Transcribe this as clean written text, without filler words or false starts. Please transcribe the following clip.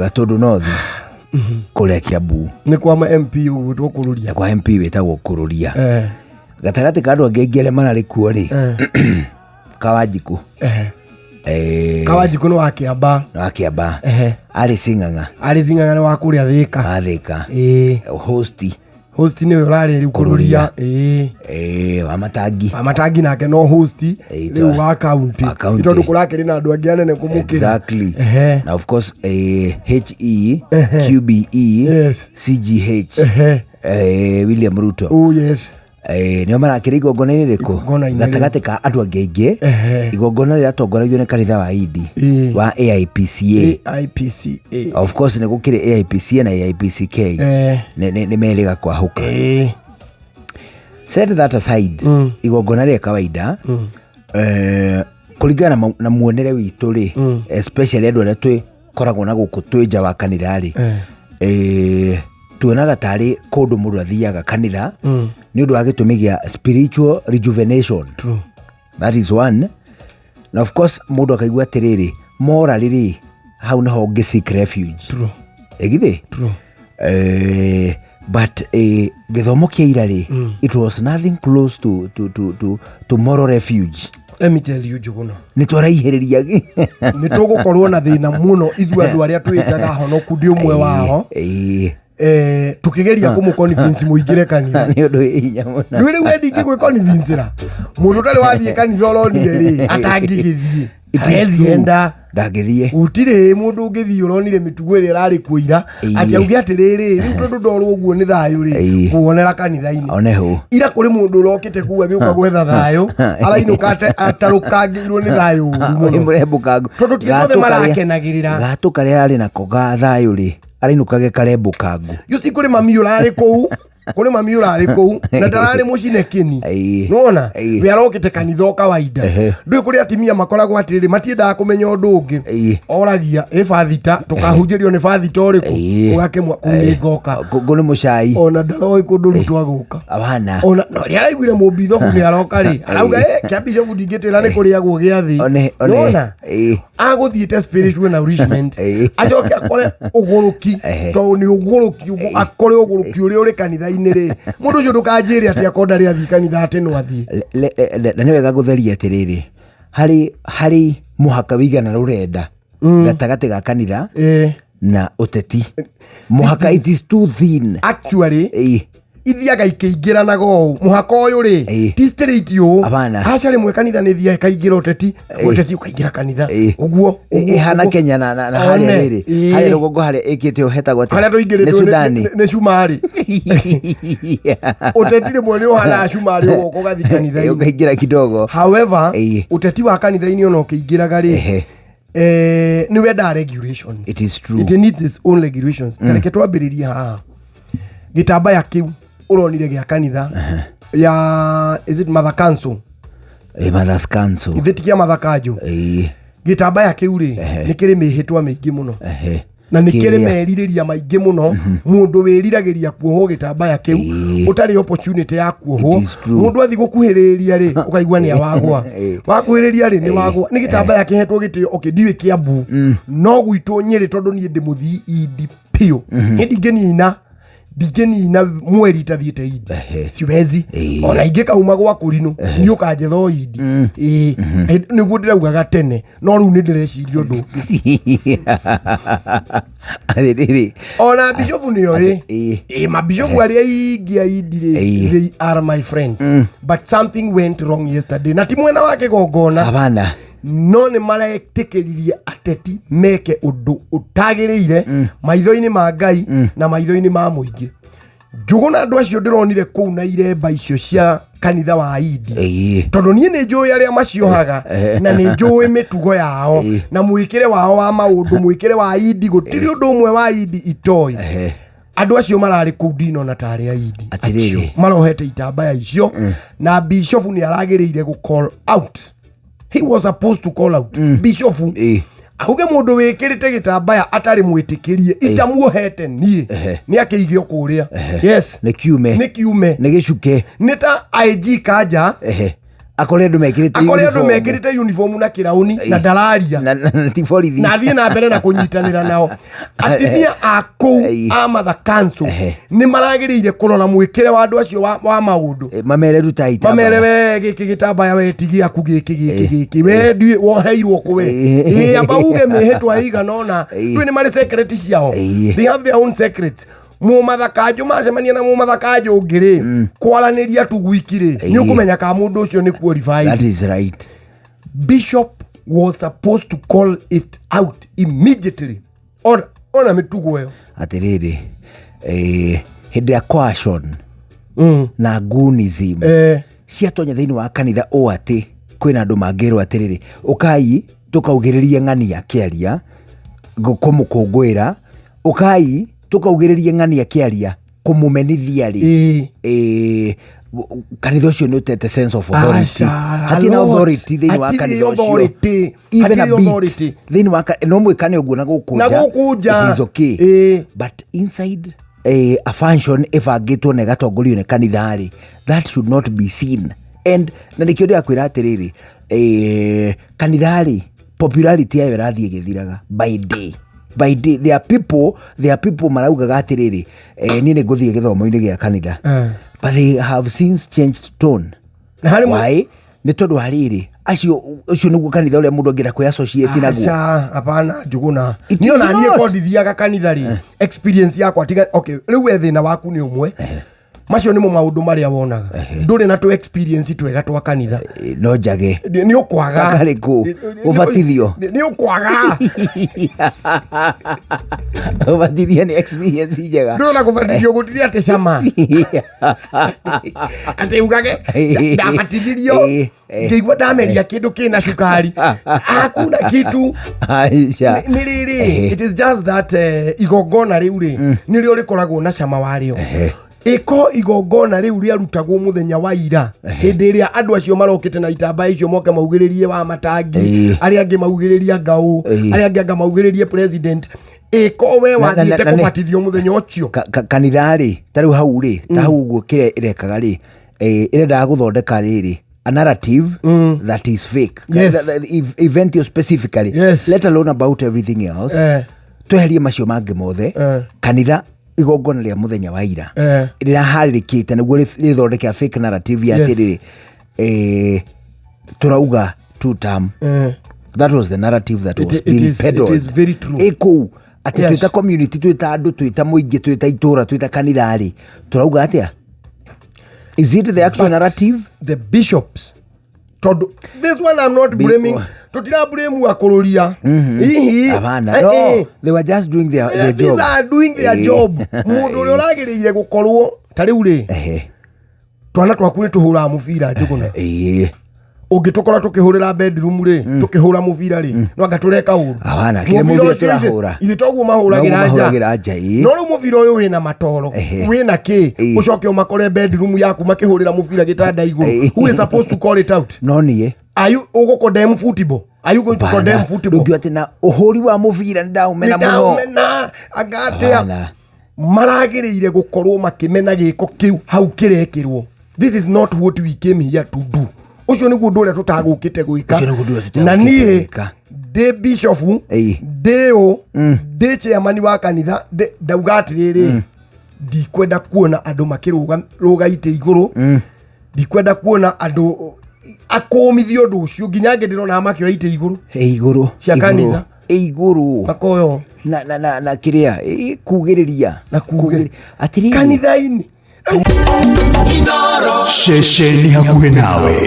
Gatundu North kuria Kiambu ni kwa MP ugutwo kururia kwa MP wetagwo kururia gatagati ka andu angi aria marari kuo ri Kawanjiku Kawanjiku no wa Kiamba ari Sing'ang'a ni wa kuria Thika host ni urari ri kururia wa Matangi nake no host ni wa county tondu kurakiri na andu angi anene kumukira exactly now of course HE QBE CGH William Ruto yes nio marakira igongona-inĩ rĩkũ gatagati ka andu angi aingĩ igongona rĩrĩa atongoragio nĩ kanitha wa Idi wa AIPCA of course nĩ gũkĩrĩ AIPCA na AIPCK nĩ merĩga kwahuka set that aside igongona rĩa kawaida kũringana na muonere witũ rĩ especially andũ arĩa twĩkoragwo na gũkũ twĩ nja wa kanitha rĩ tuonaga tarĩ kũndũ mũndũ athiaga kanitha nĩ ũndũ wa gĩtũmi gĩa spiritual rejuvenation. True. That is one. Na of course mũndũ akaigua atĩrĩrĩ mora rĩrĩ hau naho ngĩ seek refuge. True. Egithi? True. But gĩthomo kĩa ira rĩ it was nothing close to moral refuge. Let me tell you Njuguna, nĩ twaraihĩrĩria nĩ tũgũkorwo na thĩna mũno ithuĩ andũ arĩa twĩtaga honoku ndi ũmwe wao tukigeria kumuconvince muingire kanitha ni undu hinya muno ndu riu wendi ngigwiconvincera mundu tari wathie kanitha uronire ri atangigithie azienda ndangithie utire mundu ungithie uronire mitugo iri rari kuira ati auge atiriri riu tondu ndorwo uguo ni thayu ri kuonera kanitha-ini oneho ira kuri mundu urokite kuwa giuka gwetha thayu arainukate atarukangirwo ni thayu murembukangu tondu ti othe marakenagirira gatu karia ari nako ga thayu ri arainukage karembukangu yusi kuri mami urari kou na ndarari mucine kini nona we arokite kanitha kawaida ndui kuri atimia makoragwo atiriri matiendaga kumenya undu ungi oragia fathita tukahunjirio ni fathita uriku ugakemwa kumingoka kuguni mucai ona ndaroi kundu rutwa guka abana ona no ri araiguire mubithofu ni aroka ri arauga kiambisho budingitira ni kuri agwo giathi nona aguthiite spiritual nourishment acoke akore uguruki to ni uguruki akore uguruki uri uri kanitha-ini ri mundu ucio ndukanjire ati akonda ri athi kanitha ati no athi na ni wega gutheria atiriri hari muhaka wigana rurenda gatagati ga kanitha na uteti muhaka it is too thin actually ithiaga ikĩingĩranaga ũũ mũhaka ũyũ rĩ ti straight ũũ aca rĩmwe kanitha nĩ thiaga ĩkaingĩra ũteti ũkaingĩra kanitha ũguo ĩhana Kenya na harĩa rĩrĩ harĩa rũgongo harĩa ĩkĩte ũhetagwo atĩ harĩa tũingĩrĩtwo nĩ cumarĩ ũteti rĩmwe nĩ ũhana cumarĩ ũgoka ũgathiĩ kanitha-inĩ ũkaingĩra kidogo however ũteti wa kanitha-inĩ ona ũkĩingĩraga rĩ nĩ wendaga regulations. It is true. It needs its own regulations. Tareke twambĩrĩrie haha gĩtambaya kĩu uronire gya kanitha ya is it Mother Council Mother's Council ithetikia Mother Kanjo gitambaya kiu ri ni kiri mihitwa mingi muno na ni kiri meririria maingi muno mundu wiriragiria kuoho gitambaya kiu utari opportunity ya kuoho mundu athi gukuhiriria ri ukaigua ni awagwa wakuhiriria ri ni wagwa ni gitambaya kihetwo gitio okidiwe Kiambu no gwitu Nyeri tondu ni ndi muthii Idi pio ndingenina na mweri tathiete Idi siwezi ona ingĩ kauma gwa kũrinũ ni ũkanjetha Idi nĩguo ndĩraugaga tene no rĩu nĩ ndĩreciria ũndũ ũngĩ ona bishofu nĩyo mabishofu arĩa ingĩ a Idi they are my friends but something went wrong yesterday na ti mwena wa kĩgongona abana no nĩ maretĩkĩririe ateti meke ũndũ ũtagĩrĩire maitho-inĩ ma Ngai na maitho-inĩ ma mũingĩ. Njuguna andũ acio ndĩronire kũu na iremba icio cia kanitha wa Idi tondũ niĩ nĩ njũĩ arĩa maciohaga na nĩ njũĩ mĩtugo yao na mwĩkĩre wao wa maũndũ mwĩkĩre wa Idi gũtirĩ ũndũ ũmwe wa Idi itoĩ. Andũ acio mararĩ kũu ndinona tarĩ a Idi acio marohete itambaya icio na bishop nĩ aragĩrĩire gũ call out. He was supposed to call out bishop auge mundu wikirite gitambaya atari mwitikirie itamuohete nie ni akĩigio kũrĩa yes ni kiume ni gicuke ni ta IG kanja akore andu mekirite uniform na kirauni na ndararia na tiforithi na thiĩ na mbere na kũnyitanĩra nao. Atimia a kũu a Matha Council nĩ maragĩrĩire kũrora mwĩkĩre wa andũ acio wa maũndũ. Mamere ruta itambaya. Mamere we gĩkĩ gĩtambaya we ti gĩaku gĩkĩ we ndiĩ woheirwo kũwe. Amba uge mĩhĩtwa igana ũna. Rĩu nĩ marĩ secret ciao. They have their own secrets. Mũmatha Kanjũ macemania na Mũmatha Kanjũ ũngĩ rĩ kwaranĩria tu gwiki rĩ nĩ ũkũmenya ka mũndũ ũcio nĩ qualified. That is right. Bishop was supposed to call it out immediately. Ona mĩtugo ĩyo atĩrĩrĩ hĩndĩ ya coercion na goonism ciatonya thĩinĩ wa kanitha ũũ atĩ kwĩna andũ mangĩrwo atĩrĩrĩ ũkai tũkaugĩrĩrie ng'ani akĩaria kũmũkũngũĩra ũkai tũkaugĩrĩrie ng'ani akĩaria kũmũmenithia rĩ kanitha ũcio nĩ ũtete sense of authority. Hatina authority thĩinĩ wa kanitha ũcio even a bit thĩinĩ wa no mwĩkane ũguo na gũkũnja it is okay but inside a function ĩbangĩtwo na ĩgatongorio nĩ kanitha rĩ that should not be seen. And na nĩkĩo ndĩrakwĩra atĩrĩrĩ kanitha rĩ popularity yayo ĩrathiĩ ĩgĩthiraga by day. There are people maraugaga atĩrĩrĩ niĩ nĩ ngũthiĩ gĩthomo-inĩ gĩa kanitha but they have since changed tone. Why? Nĩ tondũ harĩrĩ ũcio nĩguo kanitha ũrĩa mũndũ angĩenda kwĩ-associate naguo. Hapana Njuguna niĩ ona niĩ kondithiaga kanitha rĩ experience yakwa tiga. Okay rĩu thĩna waku nĩ ũmwe macio nĩmo maũndũ marĩa wonaga ndũrĩ na tu experience twega twa kanitha no njage nĩ ũkwaga karĩkũ ũbatithio nĩ ũkwaga ũbatithio nĩ experience njega ndũna kũbatithio gũtirĩ atĩ cama atĩ ugage ndabatithirio ngĩigua ndameria kĩndũ kĩna cukari hakuna kitu nĩ rĩrĩ. It is just that igongona rĩu rĩ nĩrĩo rĩkoragwo na cama warĩo. Iko igongona rĩu rĩarutagwo mũthenya wa ira hĩndĩ ĩrĩa andũ acio marokĩte na itambaya icio moke maugĩrĩrie wa matangi arĩa angĩ maugĩrĩria ngaũ arĩa angĩ anga maugĩrĩrie president. Iko we wathiĩte kũbatithio mũthenya ũcio kanitha rĩ ta rĩu hau rĩ ta hau ũguo kĩrĩa ĩrekaga rĩ ĩrendaga gũthondeka rĩrĩ a narrative that is fake. The event you specifically let alone about everything else tweherie macio mangĩ mothe kanitha igongona rĩa mũthenya wa ira rĩraharĩrĩkĩte nĩguo rĩthondeke fake narrative ya atĩrĩrĩ tũrauga two term. That was the narrative that was being peddled. It is very true. Ĩkũu atĩ twĩta community twĩta andũ twĩta mũingĩ twĩta itũra twĩta kanitha rĩ tũrauga atĩa? Is it the actual narrative? The bishops this one I'm not blaming. Tutira blame akororia. No, they were just doing their job. These are doing their job. Mũndũ ũrĩa ũragĩrĩire gũkorwo ta rĩu rĩ twana twaku nĩ tũhũraga mũbira Njuguna. Ũngĩtũkora tũkĩhũrĩra bedroom rĩ tũkĩhũra mũbira rĩ no anga tũreka ũru. Hapana kile mũbira tũrahũra ithe toguo mahũragĩra nja no rĩu mũbira ũyũ wĩna matoro wĩna kĩ ũcoke ũmakore bedroom yaku makĩhũrĩra mũbira gĩtanda igũrũ. Who is supposed to call it out? No niĩ Are you condemn football? Are you going to condemn football? Ndũngĩ atĩ na ũhũri wa mũbira ndaumena mũno agatea maragĩrĩire gũkorwo makĩmena gĩko kĩu hau kĩrekĩrwo. This is not what we came here to do. Ũcio nĩguo ũndũ ũrĩa tũtagũkĩte gwĩka na niĩ ndĩ bishop ndĩ ndĩ chairman wa kanitha ndauga atĩrĩrĩ ndikwenda kuona andũ makĩrũga itĩ igũrũ ndikwenda kuona andũ akũmithio ũndũ ũcio nginya ngĩndĩrona makĩoya itĩ igũrũ cia kanitha igũrũ makoyo na kĩrĩa kugĩrĩria na atĩrĩrĩ kanitha-inĩ Shesheni hakuhĩ nawe.